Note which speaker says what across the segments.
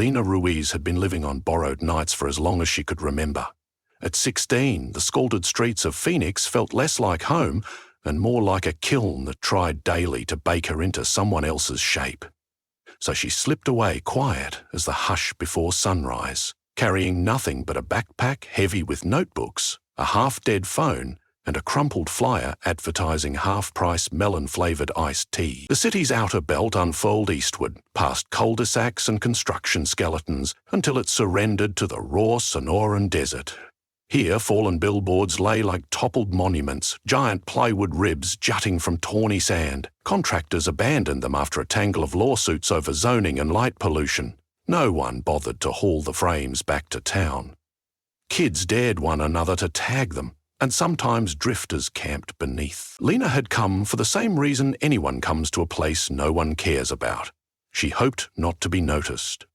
Speaker 1: Lena Ruiz had been living on borrowed nights for as long as she could remember. At 16, the scalded streets of Phoenix felt less like home and more like a kiln that tried daily to bake her into someone else's shape. So she slipped away quiet as the hush before sunrise, carrying nothing but a backpack heavy with notebooks, a half-dead phone, and a crumpled flyer advertising half-price melon-flavoured iced tea. The city's outer belt unfurled eastward, past cul-de-sacs and construction skeletons, until it surrendered to the raw Sonoran desert. Here, fallen billboards lay like toppled monuments, giant plywood ribs jutting from tawny sand. Contractors abandoned them after a tangle of lawsuits over zoning and light pollution. No one bothered to haul the frames back to town. Kids dared one another to tag them, and sometimes drifters camped beneath. Lena had come for the same reason anyone comes to a place no one cares about. She hoped not to be noticed.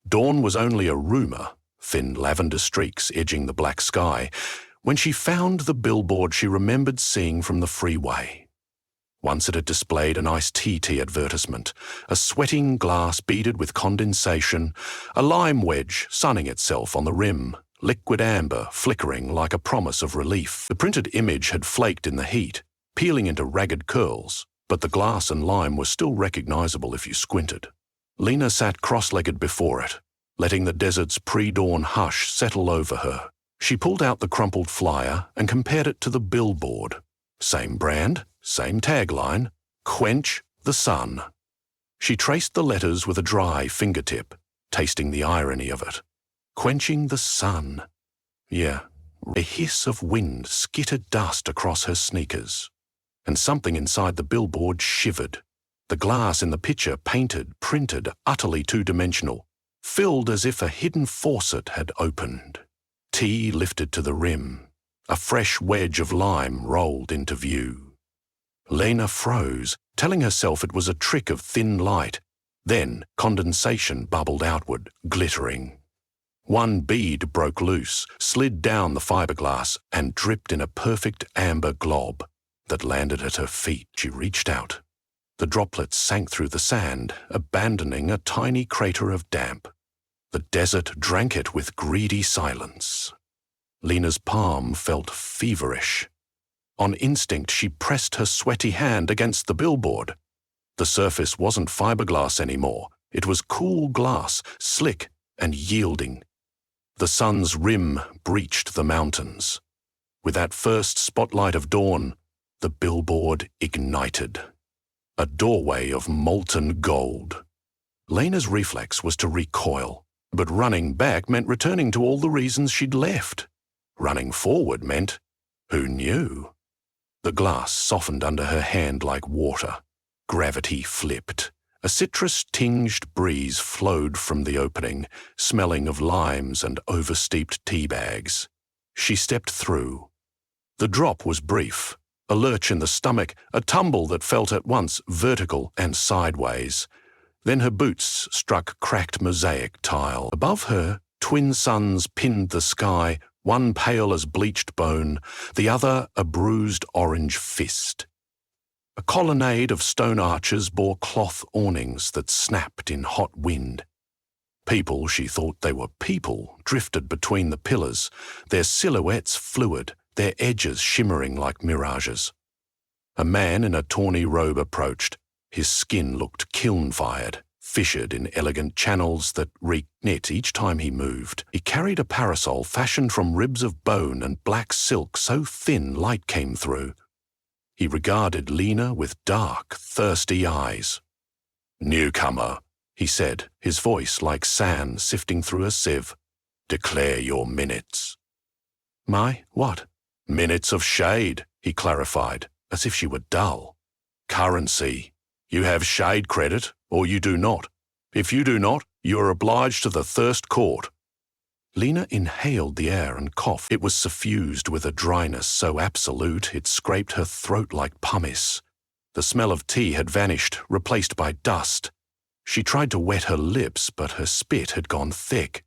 Speaker 1: Dawn was only a rumour, thin lavender streaks edging the black sky, when she found the billboard she remembered seeing from the freeway. Once it had displayed an iced tea advertisement, a sweating glass beaded with condensation, a lime wedge sunning itself on the rim, liquid amber flickering like a promise of relief. The printed image had flaked in the heat, peeling into ragged curls, but the glass and lime were still recognizable if you squinted. Lena sat cross-legged before it, letting the desert's pre-dawn hush settle over her. She pulled out the crumpled flyer and compared it to the billboard. Same brand, same tagline, "Quench the sun." She traced the letters with a dry fingertip, tasting the irony of it. Quenching the sun. Yeah, a hiss of wind skittered dust across her sneakers. And something inside the billboard shivered. The glass in the picture painted, printed, utterly two-dimensional, filled as if a hidden faucet had opened. Tea lifted to the rim. A fresh wedge of lime rolled into view. Lena froze, telling herself it was a trick of thin light. Then condensation bubbled outward, glittering. One bead broke loose, slid down the fiberglass, and dripped in a perfect amber glob that landed at her feet. She reached out. The droplets sank through the sand, abandoning a tiny crater of damp. The desert drank it with greedy silence. Lena's palm felt feverish. On instinct, she pressed her sweaty hand against the billboard. The surface wasn't fiberglass anymore. It was cool glass, slick and yielding. The sun's rim breached the mountains. With that first spotlight of dawn, the billboard ignited. A doorway of molten gold. Lena's reflex was to recoil, but running back meant returning to all the reasons she'd left. Running forward meant, who knew? The glass softened under her hand like water. Gravity flipped. A citrus-tinged breeze flowed from the opening, smelling of limes and oversteeped tea bags. She stepped through. The drop was brief. A lurch in the stomach, a tumble that felt at once vertical and sideways. Then her boots struck cracked mosaic tile. Above her, twin suns pinned the sky, one pale as bleached bone, the other a bruised orange fist. A colonnade of stone arches bore cloth awnings that snapped in hot wind. People, she thought they were people, drifted between the pillars, their silhouettes fluid, their edges shimmering like mirages. A man in a tawny robe approached. His skin looked kiln-fired, fissured in elegant channels that reeked knit each time he moved. He carried a parasol fashioned from ribs of bone and black silk so thin light came through. He regarded Lena with dark, thirsty eyes. "Newcomer," he said, his voice like sand sifting through a sieve. "Declare your minutes." "My what?" "Minutes of shade," he clarified, as if she were dull. "Currency. You have shade credit, or you do not. If you do not, you are obliged to the thirst court." Lena inhaled the air and coughed. It was suffused with a dryness so absolute it scraped her throat like pumice. The smell of tea had vanished, replaced by dust. She tried to wet her lips, but her spit had gone thick.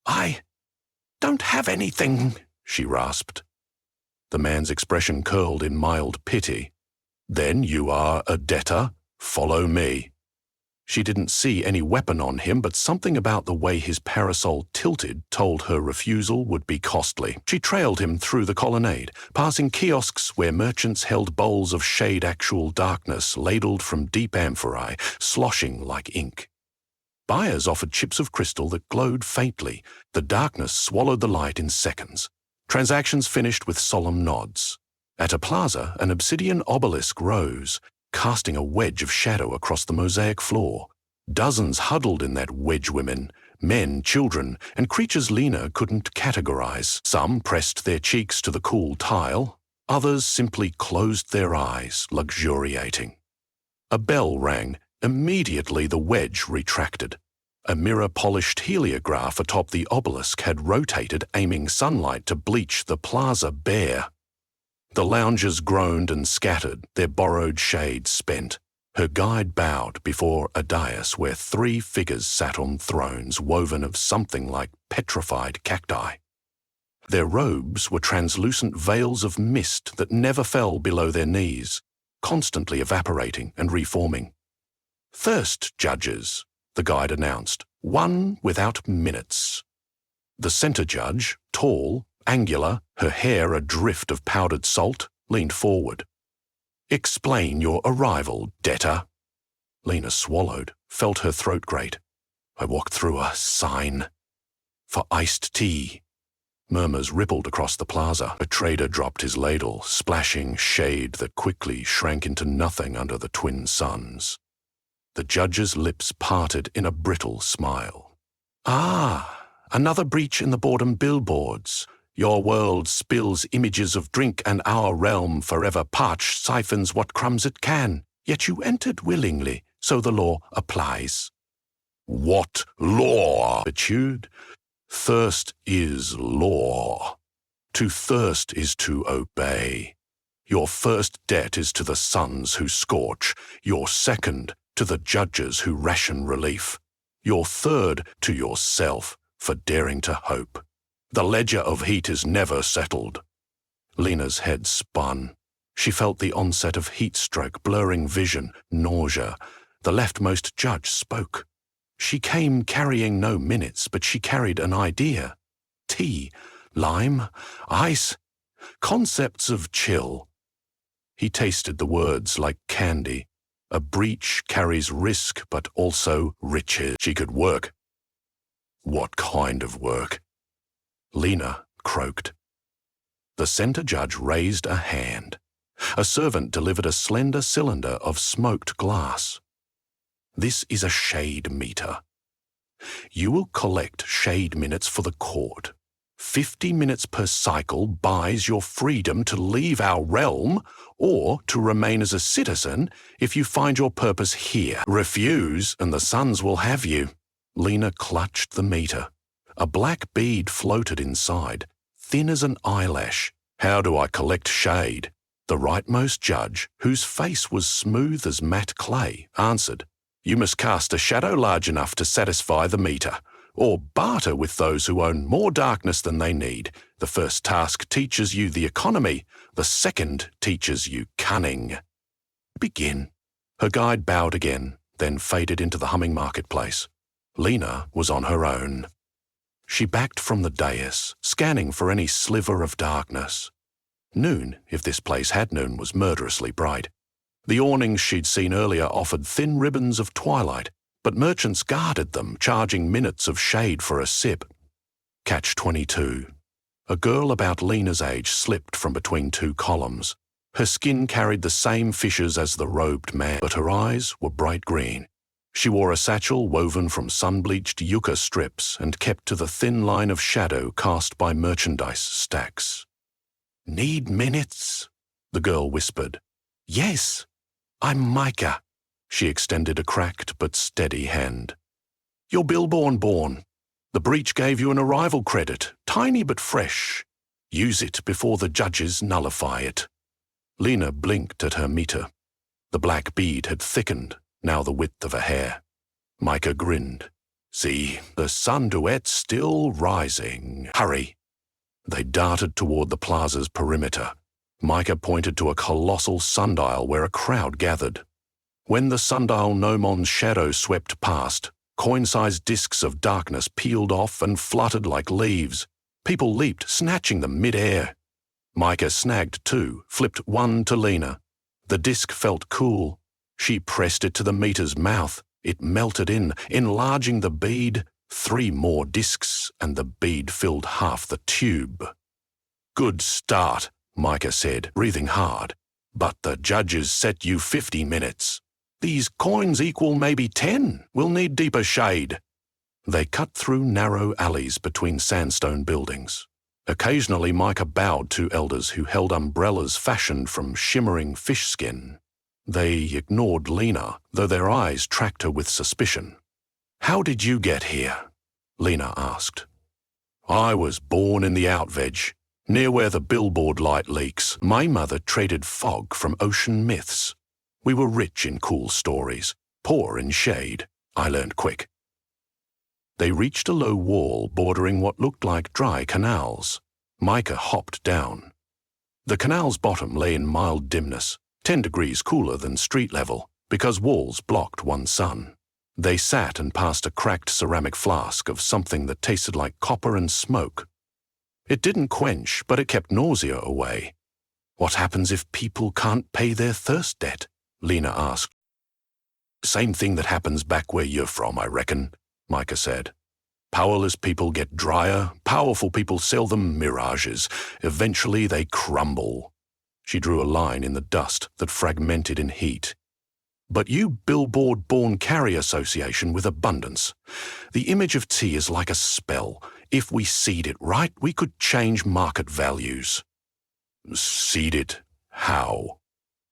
Speaker 1: "I don't have anything," she rasped. The man's expression curled in mild pity. "Then you are a debtor? Follow me." She didn't see any weapon on him, but something about the way his parasol tilted told her refusal would be costly. She trailed him through the colonnade, passing kiosks where merchants held bowls of shade actual darkness ladled from deep amphorae, sloshing like ink. Buyers offered chips of crystal that glowed faintly. The darkness swallowed the light in seconds. Transactions finished with solemn nods. At a plaza, an obsidian obelisk rose, casting a wedge of shadow across the mosaic floor. Dozens huddled in that wedge, women, men, children, and creatures Lena couldn't categorize. Some pressed their cheeks to the cool tile, others simply closed their eyes, luxuriating. A bell rang. Immediately the wedge retracted. A mirror-polished heliograph atop the obelisk had rotated, aiming sunlight to bleach the plaza bare. The loungers groaned and scattered, their borrowed shades spent. Her guide bowed before a dais where 3 figures sat on thrones woven of something like petrified cacti. Their robes were translucent veils of mist that never fell below their knees, constantly evaporating and reforming. "Thirst judges," the guide announced, "one without minutes." The center judge, tall, angular, her hair a drift of powdered salt, leaned forward. "Explain your arrival, debtor." Lena swallowed, felt her throat grate. "I walked through a sign for iced tea." Murmurs rippled across the plaza. A trader dropped his ladle, splashing shade that quickly shrank into nothing under the twin suns. The judge's lips parted in a brittle smile. "Ah, another breach in the boredom billboards. Your world spills images of drink and our realm, forever parched, siphons what crumbs it can. Yet you entered willingly, so the law applies." "What law?" it chewed. "Thirst is law. To thirst is to obey. Your first debt is to the suns who scorch, your second to the judges who ration relief, your third to yourself for daring to hope. The ledger of heat is never settled." Lena's head spun. She felt the onset of heat stroke, blurring vision, nausea. The leftmost judge spoke. She came carrying no minutes, but she carried an idea. Tea, lime, ice, concepts of chill. He tasted the words like candy. A breach carries risk, but also riches. She could work. What kind of work? Lena croaked. The center judge raised a hand. A servant delivered a slender cylinder of smoked glass. "This is a shade meter. You will collect shade minutes for the court. 50 minutes per cycle buys your freedom to leave our realm or to remain as a citizen if you find your purpose here. Refuse and the suns will have you." Lena clutched the meter. A black bead floated inside, thin as an eyelash. "How do I collect shade?" The rightmost judge, whose face was smooth as matte clay, answered, "You must cast a shadow large enough to satisfy the meter, or barter with those who own more darkness than they need. The first task teaches you the economy, the second teaches you cunning. Begin." Her guide bowed again, then faded into the humming marketplace. Lena was on her own. She backed from the dais, scanning for any sliver of darkness. Noon, if this place had noon, was murderously bright. The awnings she'd seen earlier offered thin ribbons of twilight, but merchants guarded them, charging minutes of shade for a sip. Catch-22. A girl about Lena's age slipped from between 2 columns. Her skin carried the same fissures as the robed man, but her eyes were bright green. She wore a satchel woven from sun-bleached yucca strips and kept to the thin line of shadow cast by merchandise stacks. "Need minutes?" the girl whispered. "Yes, I'm Micah." She extended a cracked but steady hand. "You're Billboard-born. The breach gave you an arrival credit, tiny but fresh. Use it before the judges nullify it." Lena blinked at her meter. The black bead had thickened, now the width of a hair. Micah grinned. "See, the sun duet's still rising. Hurry." They darted toward the plaza's perimeter. Micah pointed to a colossal sundial where a crowd gathered. When the sundial gnomon's shadow swept past, coin-sized discs of darkness peeled off and fluttered like leaves. People leaped, snatching them mid-air. Micah snagged two, flipped one to Lena. The disc felt cool. She pressed it to the meter's mouth. It melted in, enlarging the bead. 3 more discs, and the bead filled half the tube. "Good start," Micah said, breathing hard. "But the judges set you 50 minutes. These coins equal maybe 10. We'll need deeper shade." They cut through narrow alleys between sandstone buildings. Occasionally Micah bowed to elders who held umbrellas fashioned from shimmering fish skin. They ignored Lena, though their eyes tracked her with suspicion. "How did you get here?" Lena asked. "I was born in the Outveg, near where the billboard light leaks. My mother traded fog from ocean myths. We were rich in cool stories, poor in shade. I learned quick." They reached a low wall bordering what looked like dry canals. Micah hopped down. The canal's bottom lay in mild dimness, 10 degrees cooler than street level, because walls blocked one sun. They sat and passed a cracked ceramic flask of something that tasted like copper and smoke. It didn't quench, but it kept nausea away. "What happens if people can't pay their thirst debt?" Lena asked. "Same thing that happens back where you're from, I reckon," Micah said. "Powerless people get drier, powerful people sell them mirages. Eventually they crumble." She drew a line in the dust that fragmented in heat. "But you billboard-born carry association with abundance. The image of tea is like a spell. If we seed it right, we could change market values." "Seed it? How?"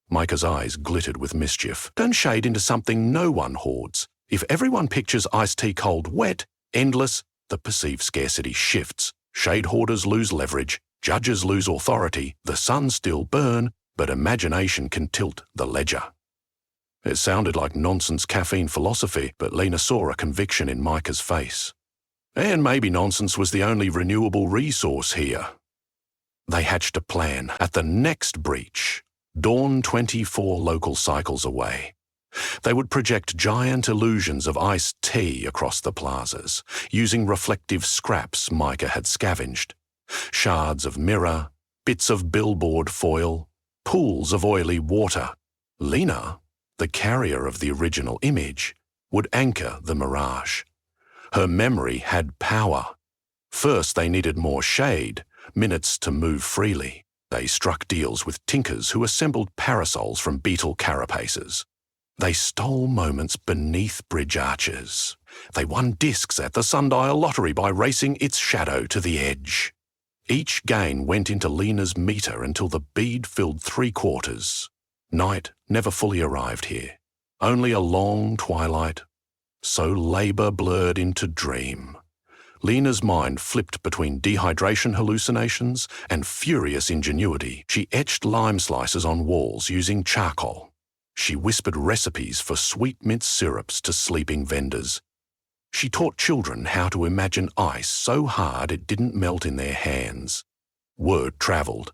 Speaker 1: Micah's eyes glittered with mischief. "Turn shade into something no one hoards. If everyone pictures iced tea cold wet, endless, the perceived scarcity shifts. Shade hoarders lose leverage, judges lose authority, the sun still burn, but imagination can tilt the ledger." It sounded like nonsense caffeine philosophy, but Lena saw a conviction in Micah's face. And maybe nonsense was the only renewable resource here. They hatched a plan at the next breach, dawn 24 local cycles away. They would project giant illusions of iced tea across the plazas, using reflective scraps Micah had scavenged. Shards of mirror, bits of billboard foil, pools of oily water. Lena, the carrier of the original image, would anchor the mirage. Her memory had power. First they needed more shade, minutes to move freely. They struck deals with tinkers who assembled parasols from beetle carapaces. They stole moments beneath bridge arches. They won discs at the sundial lottery by racing its shadow to the edge. Each gain went into Lena's meter until the bead filled 3/4. Night never fully arrived here. Only a long twilight. So labor blurred into dream. Lena's mind flipped between dehydration hallucinations and furious ingenuity. She etched lime slices on walls using charcoal. She whispered recipes for sweet mint syrups to sleeping vendors. She taught children how to imagine ice so hard it didn't melt in their hands. Word travelled.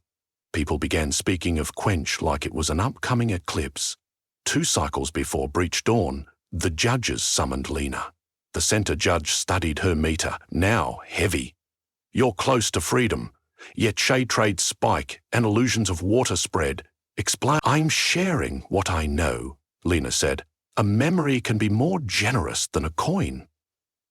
Speaker 1: People began speaking of quench like it was an upcoming eclipse. 2 cycles before breach dawn, the judges summoned Lena. The centre judge studied her meter, now heavy. "You're close to freedom, yet shade trades spike and illusions of water spread. Explain." "I'm sharing what I know," Lena said. "A memory can be more generous than a coin.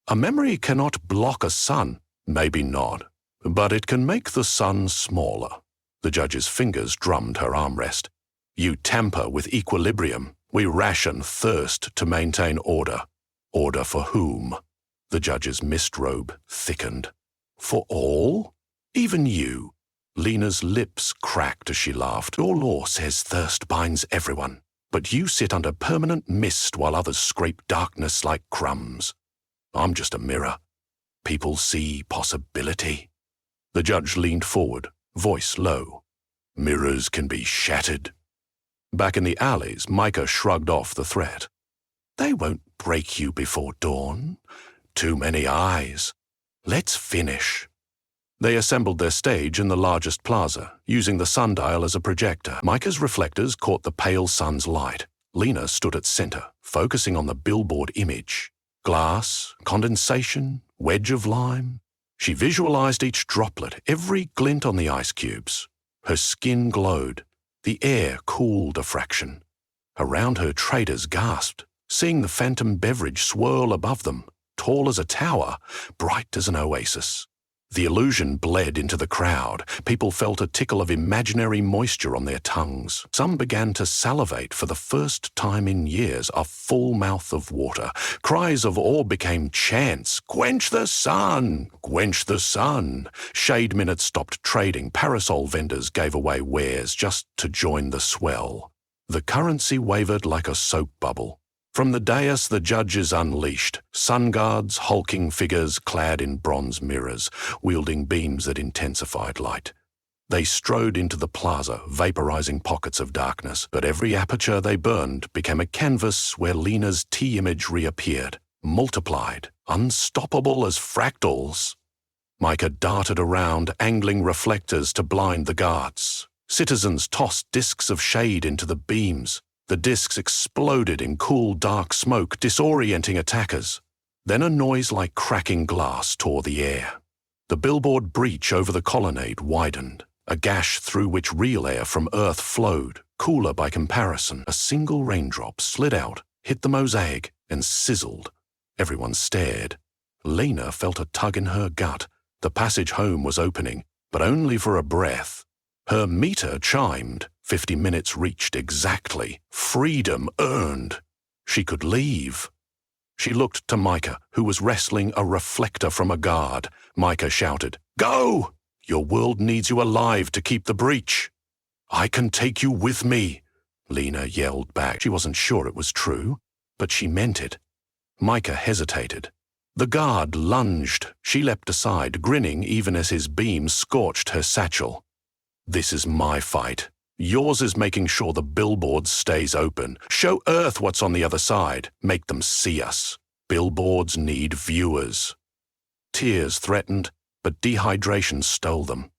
Speaker 1: A memory cannot block a sun, maybe not, but it can make the sun smaller." The judge's fingers drummed her armrest. "You tamper with equilibrium. We ration thirst to maintain order." "Order for whom?" The judge's mist robe thickened. "For all? Even you?" Lena's lips cracked as she laughed. "Your law says thirst binds everyone, but you sit under permanent mist while others scrape darkness like crumbs. I'm just a mirror. People see possibility." The judge leaned forward, voice low. "Mirrors can be shattered." Back in the alleys, Micah shrugged off the threat. "They won't break you before dawn. Too many eyes. Let's finish." They assembled their stage in the largest plaza, using the sundial as a projector. Micah's reflectors caught the pale sun's light. Lena stood at center, focusing on the billboard image. Glass, condensation, wedge of lime. She visualized each droplet, every glint on the ice cubes. Her skin glowed. The air cooled a fraction. Around her, traders gasped, seeing the phantom beverage swirl above them, tall as a tower, bright as an oasis. The illusion bled into the crowd. People felt a tickle of imaginary moisture on their tongues. Some began to salivate for the first time in years, a full mouth of water. Cries of awe became chants. "Quench the sun! Quench the sun!" Shade minutes stopped trading. Parasol vendors gave away wares just to join the swell. The currency wavered like a soap bubble. From the dais, the judges unleashed, sun guards, hulking figures clad in bronze mirrors, wielding beams that intensified light. They strode into the plaza, vaporizing pockets of darkness, but every aperture they burned became a canvas where Lena's T-image reappeared, multiplied, unstoppable as fractals. Micah darted around, angling reflectors to blind the guards. Citizens tossed discs of shade into the beams. The discs exploded in cool, dark smoke, disorienting attackers. Then a noise like cracking glass tore the air. The billboard breach over the colonnade widened, a gash through which real air from Earth flowed, cooler by comparison. A single raindrop slid out, hit the mosaic, and sizzled. Everyone stared. Lena felt a tug in her gut. The passage home was opening, but only for a breath. Her meter chimed. 50 minutes reached exactly. Freedom earned. She could leave. She looked to Micah, who was wrestling a reflector from a guard. Micah shouted, "Go! Your world needs you alive to keep the breach." "I can take you with me," Lena yelled back. She wasn't sure it was true, but she meant it. Micah hesitated. The guard lunged. She leapt aside, grinning even as his beam scorched her satchel. "This is my fight. Yours is making sure the billboard stays open. Show Earth what's on the other side. Make them see us. Billboards need viewers." Tears threatened, but dehydration stole them.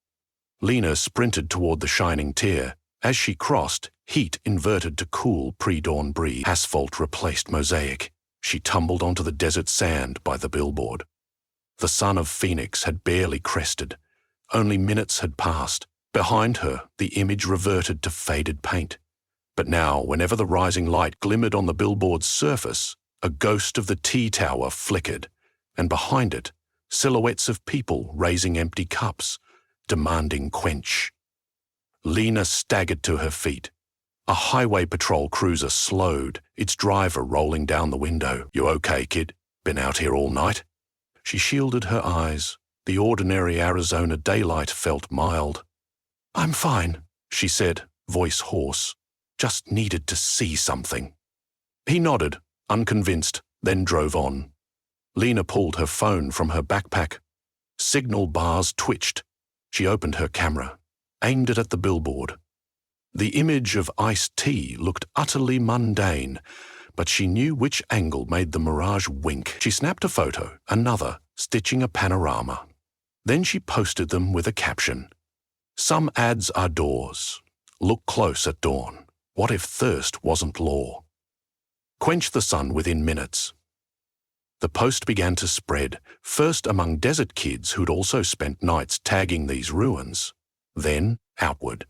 Speaker 1: Lena sprinted toward the shining tier. As she crossed, heat inverted to cool pre-dawn breeze. Asphalt replaced mosaic. She tumbled onto the desert sand by the billboard. The sun of Phoenix had barely crested. Only minutes had passed. Behind her, the image reverted to faded paint. But now, whenever the rising light glimmered on the billboard's surface, a ghost of the T-Tower flickered, and behind it, silhouettes of people raising empty cups, demanding quench. Lena staggered to her feet. A highway patrol cruiser slowed, its driver rolling down the window. "You okay, kid? Been out here all night?" She shielded her eyes. The ordinary Arizona daylight felt mild. "I'm fine," she said, voice hoarse. "Just needed to see something." He nodded, unconvinced, then drove on. Lena pulled her phone from her backpack. Signal bars twitched. She opened her camera, aimed it at the billboard. The image of iced tea looked utterly mundane, but she knew which angle made the mirage wink. She snapped a photo, another, stitching a panorama. Then she posted them with a caption. "Some ads are doors. Look close at dawn. What if thirst wasn't law?" Quench the sun within minutes. The post began to spread, first among desert kids who'd also spent nights tagging these ruins, then outward.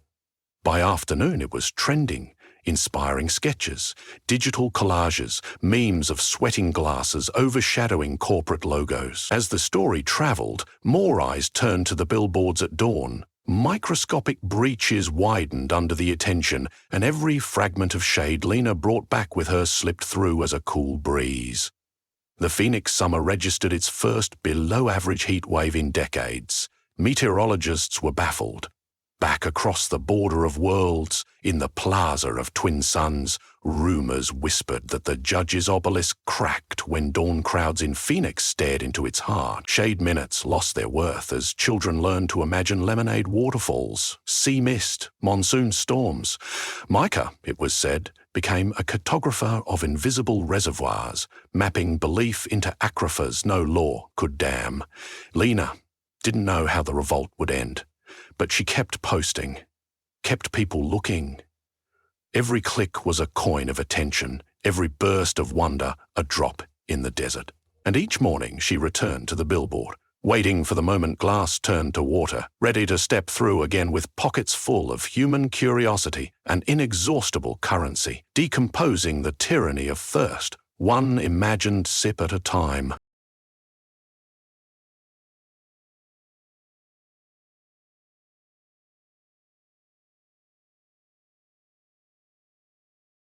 Speaker 1: By afternoon it was trending, inspiring sketches, digital collages, memes of sweating glasses overshadowing corporate logos. As the story traveled, more eyes turned to the billboards at dawn. Microscopic breaches widened under the attention, and every fragment of shade Lena brought back with her slipped through as a cool breeze. The Phoenix summer registered its first below-average heat wave in decades. Meteorologists were baffled. Back across the border of worlds, in the plaza of Twin Suns, rumors whispered that the judge's obelisk cracked when dawn crowds in Phoenix stared into its heart. Shade minutes lost their worth as children learned to imagine lemonade waterfalls, sea mist, monsoon storms. Micah, it was said, became a cartographer of invisible reservoirs, mapping belief into aquifers no law could dam. Lena didn't know how the revolt would end, but she kept posting, kept people looking. Every click was a coin of attention, every burst of wonder a drop in the desert. And each morning she returned to the billboard, waiting for the moment glass turned to water, ready to step through again with pockets full of human curiosity and inexhaustible currency, decomposing the tyranny of thirst, one imagined sip at a time.